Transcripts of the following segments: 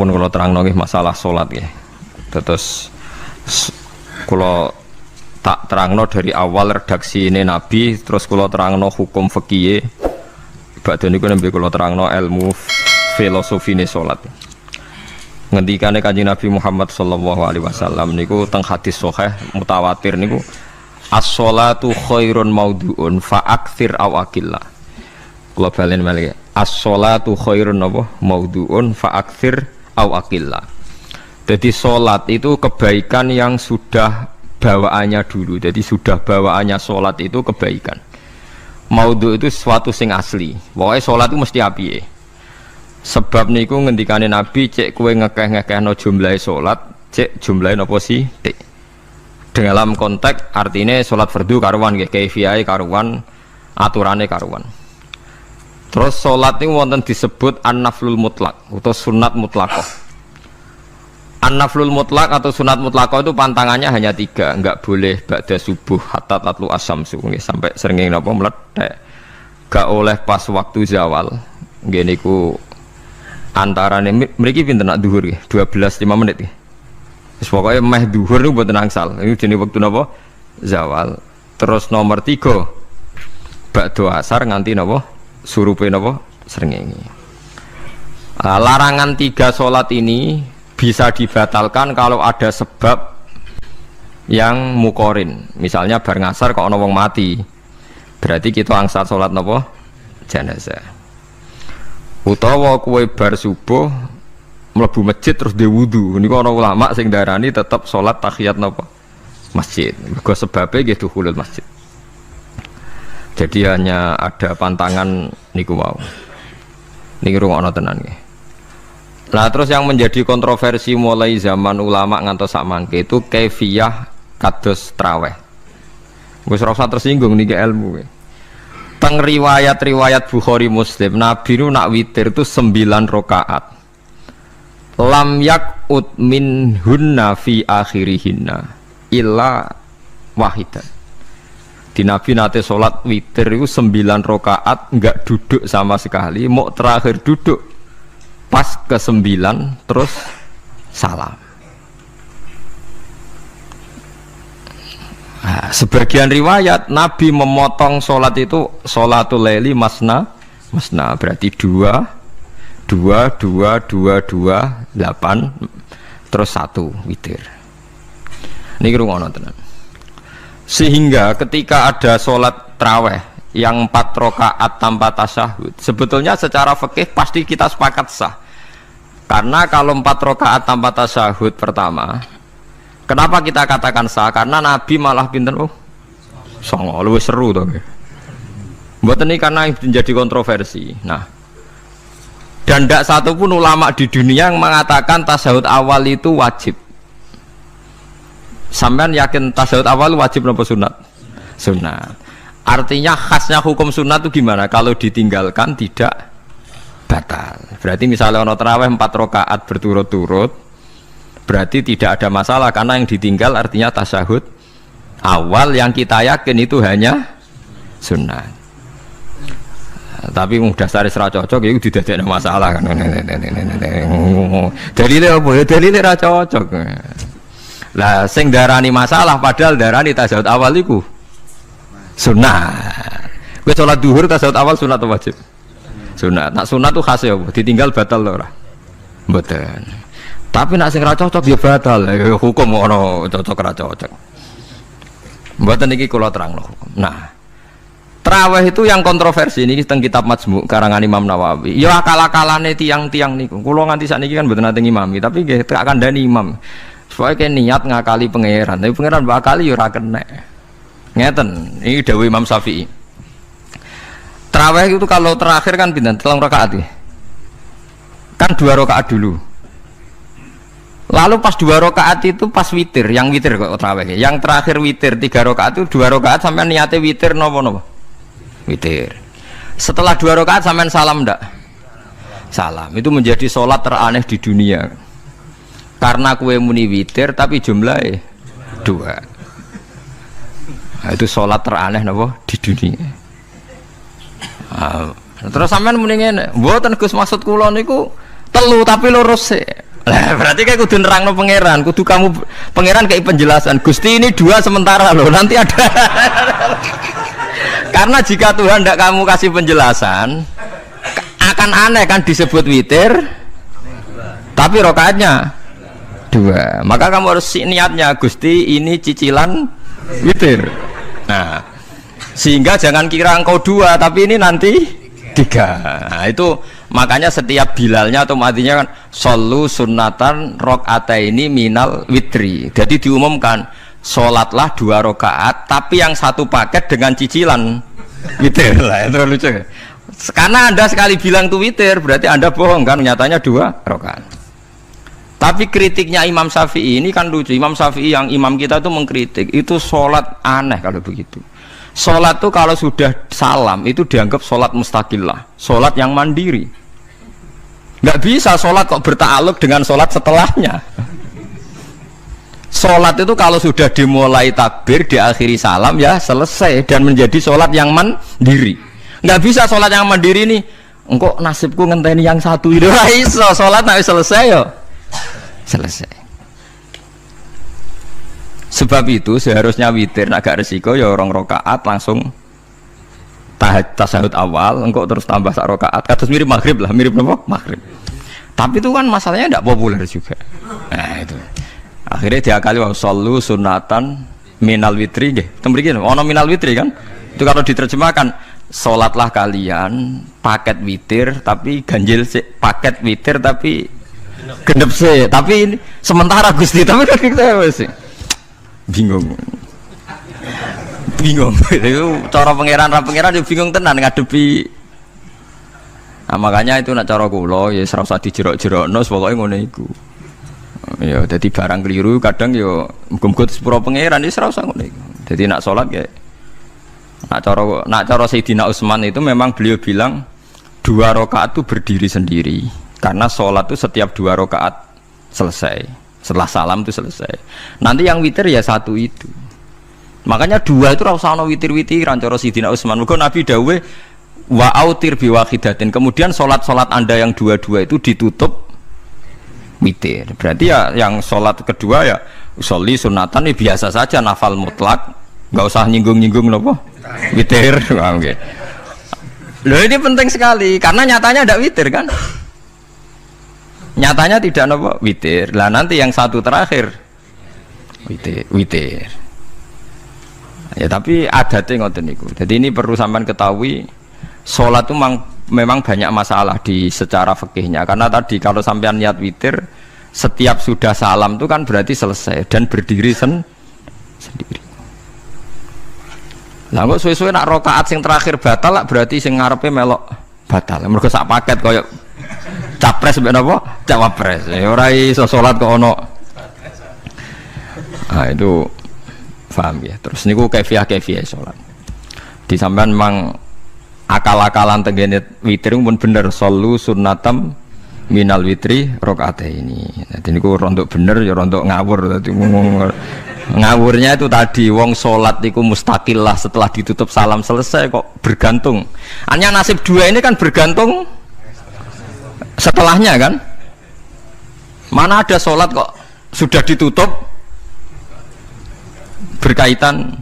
Mun kula terangno nggih masalah salat nggih. Terus kula tak terangno dari awal redaksi ini Nabi, terus kula terangno hukum fikih. Badhe niku nembe kula terangno ilmu filosofine salat. Ngendikane Kanjeng Nabi Muhammad sallallahu alaihi wasallam niku teng hadis sahih mutawatir niku as-sholatu khairun maudhu'un fa aktsir aw aqillah. Kula balen malih. As-sholatu khairun maudhu'un fa aktsir aw aqillah. Jadi salat itu kebaikan yang sudah bawaannya dulu. Jadi sudah bawaannya salat itu kebaikan. Maudhu itu sesuatu sing asli. Pokoknya salat itu mesti apike. Sebab niku ngendikane Nabi cek kowe ngekeh-ngekehno jumlahe salat, cek jumlahe napa sih? Dalam konteks artinya salat fardu karuan nggih, kaifiyahe karuan, aturane karuan. Terus salat niku wonten disebut an-naflul mutlak atau sunat mutlaqah. An-naflul mutlak atau sunat mutlaqah itu pantangannya hanya 3, enggak boleh ba'da subuh hatta tatlu asyamsu nggih sampai srengenge napa mlethek. Enggak oleh pas waktu zawal. Nggih niku antarane mriki pinten nak zuhur nggih 12:05 menit nggih. Wis pokoke meh zuhur niku mboten angsal. Niku jenenge wektu napa? Zawal. Terus nomor 3 ba'da asar nganti napa? Surupe napa? Srengenge. Larangan 3 salat ini bisa dibatalkan kalau ada sebab yang mukorin. Misalnya bar ngasar kok ana wong mati. Berarti kita angsal salat napa? Jenazah. Utawa kowe bar subuh mlebu masjid terus dhe wudu. Niku ana ulama sing darani tetep salat tahiyat napa? Masjid. Mergo sebabe nggih dukhulul masjid. Jadi hanya ada pantangan niku wau. Niki rungokno tenan nggih. Nah terus yang menjadi kontroversi mulai zaman ulama ngantos sak mangke itu kaifiyah kados traweh. Wis ora usah tersinggung niki ilmu. Teng riwayat-riwayat Bukhari Muslim, Nabi nu nak witir itu 9 rakaat. Lam yakut min hunna fi akhirihinna illa wahidan. Di Nabi nate sholat witir itu 9 rakaat enggak duduk sama sekali, mau terakhir duduk pas ke-9 terus salam. Nah, sebagian riwayat Nabi memotong sholat itu sholatul laili masna berarti 2 8 terus 1 witir. Niki rungono tenan. Sehingga ketika ada sholat traweh yang 4 rakaat tanpa tasyahud, sebetulnya secara fikih pasti kita sepakat sah. Karena kalau 4 rakaat tanpa tasyahud pertama, kenapa kita katakan sah? Karena Nabi malah pinten songo, lebih seru toh. Mboten ini karena menjadi kontroversi. Nah, dan tidak satu pun ulama di dunia yang mengatakan tasyahud awal itu wajib. Sampean yakin tasyahud awal wajib atau sunat? Sunat. Artinya khasnya hukum sunat itu gimana? Kalau ditinggalkan tidak batal. Berarti misalnya ono tarawih 4 rakaat berturut-turut, berarti tidak ada masalah karena yang ditinggal artinya tasyahud awal yang kita yakin itu hanya sunat. Tapi dasar ra cocok itu tidak ada masalah kan. Dalile apa ya? Dalile ra cocok. Lah sing darani masalah padahal darani tasyahud awal iku sunat. Kowe salat zuhur tasyahud awal sunat atau wajib? Sunat. Nak sunat tuh khas ya, ditinggal batal lho ora? Mboten. Tapi nak sing ra cocok ya batal. Hukum ono cocok ra cocok. Mboten iki kula terangno hukum. Nah, traweh itu yang kontroversi niki teng kitab Majmu' karangan Imam Nawawi. Ya akal-akalane tiang-tiang niku. Kula nganti sakniki kan mboten nate ngimami, tapi nggih tak kandhani imam. Supaya niat ngakali pangeran, tapi pangeran bakali ya ora kena. Ngeten, ini dawuh Imam Syafi'i. Tarawih itu kalau terakhir kan pinten 3 rakaat ya. Kan 2 rakaat dulu. Lalu pas 2 rakaat itu pas witir, yang witir kok tarawih. Yang terakhir witir 3 rakaat itu 2 rakaat sampai niate witir napa? Witir. Setelah 2 rakaat sampean salam ndak? Salam. Itu menjadi sholat teraneh di dunia. Karena kue muni witir tapi jumlahnya 2. Nah, itu sholat teraneh napa di dunia. Terus sampean muni ngene, mboten Gus maksud kula niku 3 tapi lurus sik. Lah berarti kayak kudu nerangno pangeran, kudu kamu pangeran kayak penjelasan. Gusti ini 2 sementara loh, nanti ada. Karena jika Tuhan tidak kamu kasih penjelasan, akan aneh kan disebut witir, tapi rokaatnya 2. Maka kamu harus niatnya Gusti ini cicilan witir. Nah, sehingga jangan kira engkau 2, tapi ini nanti 3. Nah, itu makanya setiap bilalnya atau matinya kan solu sunnatan rokataini minal witri. Jadi diumumkan sholatlah 2 rakaat, tapi yang 1 paket dengan cicilan witir. Lah itu lucu. Karena Anda sekali bilang itu witir, berarti Anda bohong kan? Nyatanya 2 rakaat. Tapi kritiknya Imam Syafi'i ini kan lucu. Imam Syafi'i yang imam kita itu mengkritik itu sholat aneh kalau begitu. Sholat itu kalau sudah salam itu dianggap sholat mustaqillah, sholat yang mandiri. Nggak bisa sholat kok bertakluk dengan sholat setelahnya. Sholat itu kalau sudah dimulai takbir, diakhiri salam ya selesai dan menjadi sholat yang mandiri. Nggak bisa sholat yang mandiri nih. Engkau nasibku ngenteni yang 1 itu iso sholat nggak selesai yo. Selesai. Sebab itu seharusnya witir agak resiko ya 2 rakaat langsung tasahud awal, engkau terus tambah 1 rakaat. Kados mirip maghrib lah, mirip apa? Maghrib. Tapi itu kan masalahnya tidak populer juga. Nah itu. Akhirnya diakali wa shollu sunatan minal witri nggih. Tembriki ono minal witri kan? Itu kalau diterjemahkan salatlah kalian paket witir tapi ganjil sih, paket witir tapi genep sih. Tapi ini sementara Gusti, tapi kan kita sih. Bingung itu cara pangeran juga bingung tenan ngadepi. Nah, makanya itu nak cara kula ya ora usah dijerok-jerokno pokoke ngono iku. Ya dadi barang keliru kadang ya muga-muga sepuro pangeran ya ora usah ngono iku. Dadi nak salat ya nak cara Sayyidina Utsman itu memang beliau bilang 2 rakaat itu berdiri sendiri karena salat itu setiap 2 rakaat selesai. Setelah salam itu selesai. Nanti yang witir ya 1 itu. Makanya 2 itu rasa ana witir-witiran cara Sidina Utsman. Mergo Nabi dawuh wa autir bi wahidatin. Kemudian salat-salat Anda yang 2 itu ditutup witir. Berarti ya yang salat kedua ya sholli sunatan ini biasa saja nafal mutlak. Enggak usah nyinggung-nyinggung napa? Witir. Nggih. Loh ini penting sekali karena nyatanya ada witir kan? Nyatanya tidak nopo witir. Lah nanti yang 1 terakhir witir. Ya tapi adatnya ngoten niku. Jadi ini perlu sampean ketahui, salat itu memang banyak masalah di secara fikihnya. Karena tadi kalau sampean niat witir, setiap sudah salam itu kan berarti selesai dan berdiri sendiri. Lah kok suwe-suwe nak rakaat sing terakhir batal lah berarti sing ngarepe melok batal. Mergo sak paket koyo capres mbek napa? Cawapres. Ya ora iso salat kok ono. Ah itu paham ya. Terus niku kaifiah salat. Di sampean memang akal-akalan tenggene witir pun bener solu sunnatam minal witri rakaataini. Dadi niku rontok bener ya rontok ngawur. Dadi ngawurnya itu tadi wong salat niku mustaqillah setelah ditutup salam selesai kok bergantung. Hanya nasib 2 ini kan bergantung setelahnya kan. Mana ada sholat kok sudah ditutup berkaitan.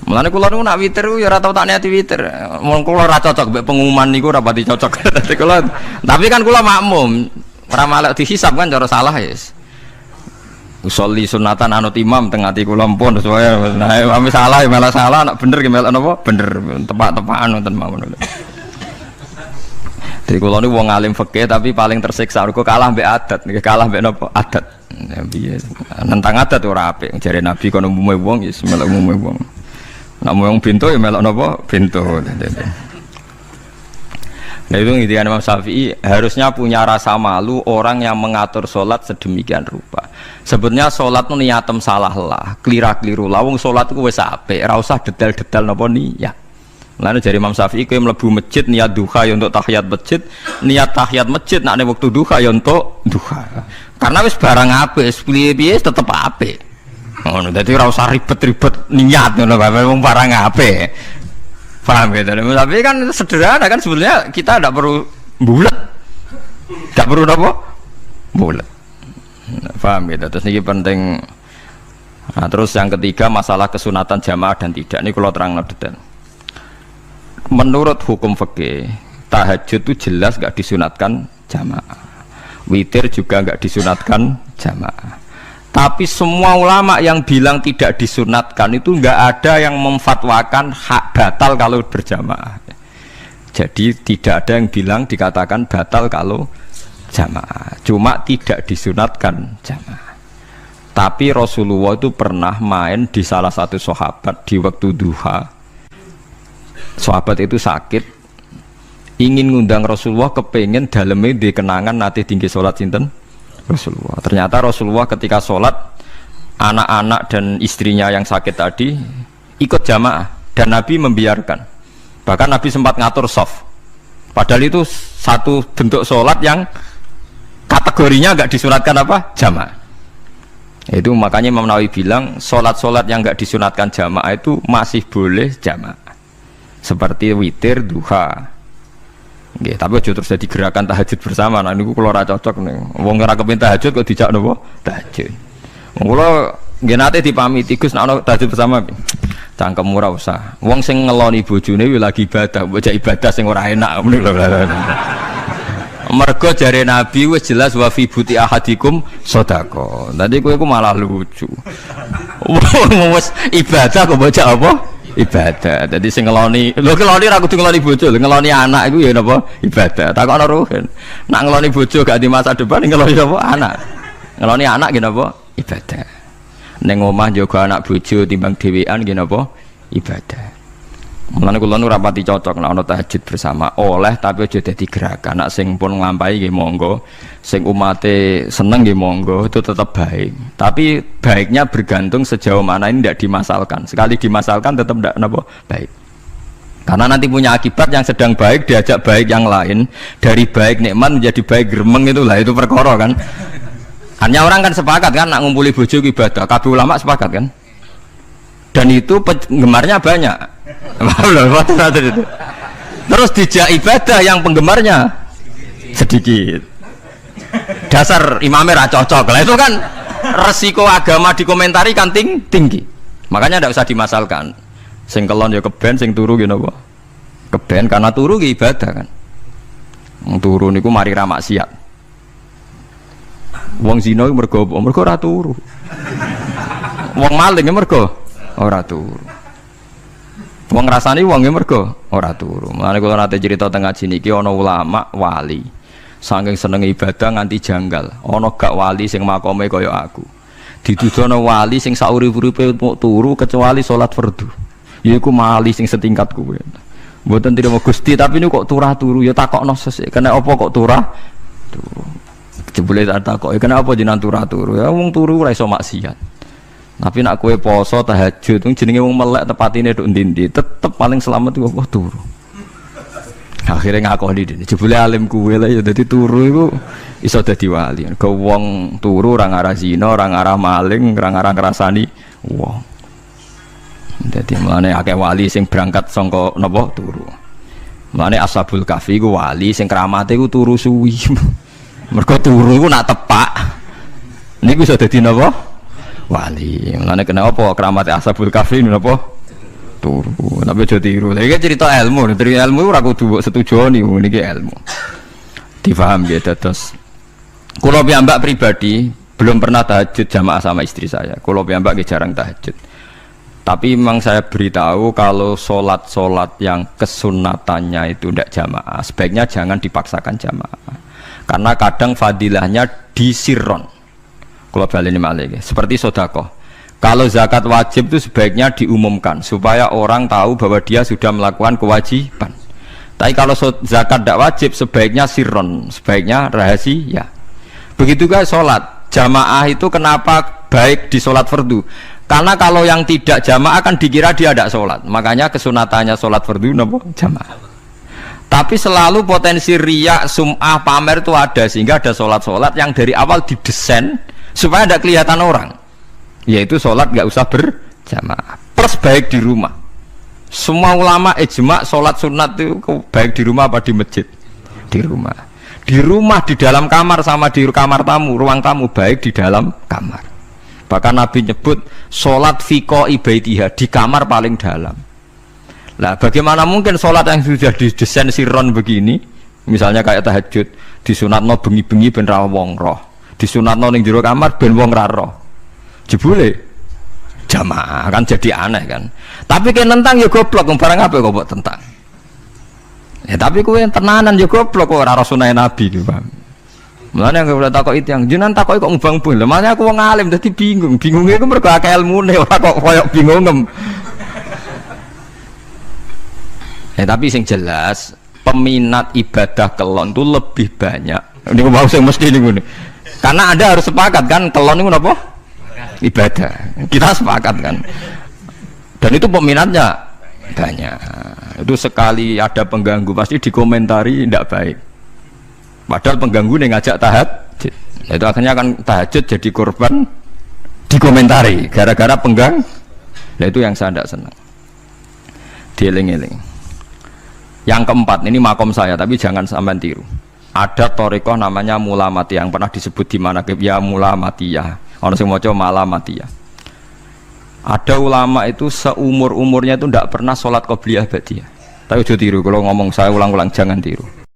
Mulane kula niku nak witir ya ora tau tak niati witir. Mun kula ora cocok mbek pengumuman niku ora pati cocok. Tapi kan kula makmum, ora malek dihisab kan cara salah ya. Usolli sunatan anut imam teng ati kula pun supaya nah ame salah ya malah salah, nak bener ki melok napa? Bener tepak-tepakan wonten mawon. Jadi kalau ini wong alim fikih tapi paling tersiksa mergo kalah mbek adat, kalah mbek napa? Adat. Ya piye? Nentang adat ora apik. Jare Nabi kono umume wong ya melok umume wong. Nek wong pintu ya melok napa? Pintu. Nah itu intinya Imam Syafi'i harusnya punya rasa malu orang yang mengatur sholat sedemikian rupa. Sebetulnya sholat itu niatem salah lah, kelira-keliru lah. Wong sholat itu wis apik, ora usah detail-detail napa niat. Lalu dari Imam Syafi'i kowe mlebu masjid niat duha ya untuk tahiyat masjid, niat tahiyat masjid nak nek wektu duha ya untuk duha. Karena wis barang apik, piye-piye tetep apik. Ngono, dadi ora usah ribet-ribet niat ngono bae wong barang apik. Paham ya? Tapi kan sederhana kan sebetulnya kita tidak perlu bulat, tidak perlu apa bulat. Paham gitu. Terus ini penting. Nah, terus yang ketiga masalah kesunatan jamaah dan tidak. Ini kalau terang detail. Menurut hukum fikih, tahajud itu jelas gak disunatkan jamaah. Witir juga gak disunatkan jamaah. Tapi semua ulama yang bilang tidak disunatkan itu gak ada yang memfatwakan hak batal kalau berjamaah. Jadi tidak ada yang bilang dikatakan batal kalau jamaah. Cuma tidak disunatkan jamaah. Tapi Rasulullah itu pernah main di salah satu sahabat di waktu duha. Sahabat itu sakit, ingin ngundang Rasulullah, kepengen dalamnya di kenangan nanti tinggi sholat sinten Rasulullah. Ternyata Rasulullah ketika sholat, anak-anak dan istrinya yang sakit tadi ikut jamaah dan Nabi membiarkan. Bahkan Nabi sempat ngatur soft. Padahal itu satu bentuk sholat yang kategorinya nggak disunatkan apa? Jamaah. Itu makanya Imam Nawawi bilang sholat-sholat yang nggak disunatkan jamaah itu masih boleh jamaah, seperti witir, duha. Nggih, tapi aja terus jadi gerakan tahajud bersama. Nah niku kula ora cocok nih. Wong ora kepengin tahajud kok dijak napa? Tahajud. Kula nggih nate dipamiti Gus nek ana tahajud bersama. Cangkem ora usah. Wong sing ngeloni bojone lagi ibadah, bocah ibadah sing ora enak ngono lho. Mergo jare Nabi wis jelas wa fi buti ahadikum sedekah. Tadi kowe iku malah lucu. Wis ibadah kok bocah apa? Ibadah. Jadi sing ngeloni, lho ngeloni ra kudu ngeloni bojo, ngeloni anak iku ya napa? Ibadah. Takokno ruhen. Nak ngeloni bojo gak di masa depan ngeloni apa? Anak. Ngeloni anak ki napa? Ibadah. Ning omah jaga anak bojo timbang dhewean ki napa? Ibadah. Mulane kula nu rapati cocok nek ana tahajud bersama oleh tapi aja dadi gerakan. Nek sing pun nglampahi nggih monggo, sing umate seneng nggih monggo, itu tetap baik. Tapi baiknya bergantung sejauh mana ini tidak dimasalkan. Sekali dimasalkan tetap tidak napa baik. Karena nanti punya akibat yang sedang baik diajak baik yang lain, dari baik nikmat menjadi baik gremeng itulah itu perkara kan. Hanya orang kan sepakat kan nak ngumpuli bojo ibadah, kabeh ulama sepakat kan. Dan itu penggemarnya banyak. Terus dijak ibadah yang penggemarnya sedikit. Dasar imamnya ra cocok. Lah itu kan resiko agama dikomentari kan tinggi. Makanya tidak usah dimasalkan. Sing kelon ya keben, sing turu gitu apa? Keben karena turu ki ibadah kan. Turu niku mari ra maksiat. Wong zina mergo ora turu. Wong maling mergo ora turu. Wong ngrasani wong mergo ora turu. Mulane kula nate cerita teng ngaji niki ana ulama wali. Saking seneng ibadah nganti janggal. Ana gak wali sing makome kaya aku. Dituduhno wali sing saurip-uripe mau turu kecuali salat fardu. Yaiku wali sing setingkat kuwe. Mboten trimo Gusti tapi niku kok turah turu ya takokno sesuk. Kena apa kok turah? Turu. Jebule tak takoki kena apa jenengan turah turu? Ya wong turu ora iso maksiat. Tapi nak kue poso tahajud itu jenenge wong melek tepatine nduk ndi-ndi tetep paling selamat iku apa turu. Akhirnya ngakoni dene jebule alim kuwe lah ya dadi turu iku iso dadi wali. Ke wong turu ora ngarah zina, ora ngarah maling, ora ngarah ngrasani wong. Dadi mulane akeh wali sing berangkat saka napa turu. Mulane Ashabul Kahfi iku wali sing kramate iku turu suwi. Mergo turu iku nak tepak. Niku iso dadi napa? Wali. Mulane kena apa keramat Ashabul Kahfi napa? Turu. Tapi aja tiru. Lha iki cerita ilmu, dari ilmu ora kudu setuju niki niki ilmu. Difaham ya terus. Kula piyambak pribadi belum pernah tahajud jamaah sama istri saya. Kula piyambak jarang tahajud. Tapi memang saya beritahu kalau sholat yang kesunatannya itu tidak jamaah, sebaiknya jangan dipaksakan jamaah. Karena kadang fadilahnya disirron. Kalau balik ini malah seperti sodakoh. Kalau zakat wajib itu sebaiknya diumumkan supaya orang tahu bahwa dia sudah melakukan kewajiban. Tapi kalau zakat tidak wajib sebaiknya sirron, sebaiknya rahasia. Begitu guys sholat jamaah itu kenapa baik di sholat fardu? Karena kalau yang tidak jamaah kan dikira dia tidak sholat. Makanya kesunatannya sholat fardu napa jamaah. Tapi selalu potensi riya, sum'ah, pamer itu ada sehingga ada sholat-sholat yang dari awal didesain supaya tidak kelihatan orang, yaitu sholat nggak usah berjamaah plus baik di rumah. Semua ulama ijma sholat sunat itu baik di rumah apa di masjid? Di rumah. Di rumah, di dalam kamar sama di kamar tamu, ruang tamu baik di dalam kamar. Bahkan Nabi nyebut sholat fiko ibaitiha di kamar paling dalam. Nah, bagaimana mungkin sholat yang sudah didesain siron begini, misalnya kayak tahajud, disunatno bengi-bengi ben ra wong roh, disunatno ning jero kamar ben wong ra roh. Jebule jamaah kan jadi aneh kan. Tapi kan tentang ya goblok, barang apa kok mbok tentang. Ya tapi kowe tenanan ya goblok kok ora sunah Nabi iki, Pak. Mulane aku ora takok itu yang jenengan takoki kok ngubang-ubang. Lah makanya aku wong alim dadi bingung. Bingungnya iku mergo akeh ilmune ora kok koyo bingungem. Tapi sing jelas peminat ibadah kelon itu lebih banyak. Ini mau sing mesti niku. Karena Anda harus sepakat kan kelon niku napa? Ibadah. Kita sepakat kan. Dan itu peminatnya banyak. Itu sekali ada pengganggu pasti dikomentari tidak baik. Padahal pengganggu nih ngajak tahajud. Itu akhirnya kan tahajud jadi korban dikomentari gara-gara penggang. Nah itu yang saya tidak senang. Dieling-eling. Yang keempat ini makom saya tapi jangan sampai tiru. Ada torikoh namanya mulamatiyah yang pernah disebut di mana ya mulamatiyah. Orang yang mau coba malamatiyah. Ada ulama itu seumur-umurnya itu tidak pernah sholat qobliyah ba'diyah. Tapi udah tiru, kalau ngomong saya ulang-ulang jangan tiru.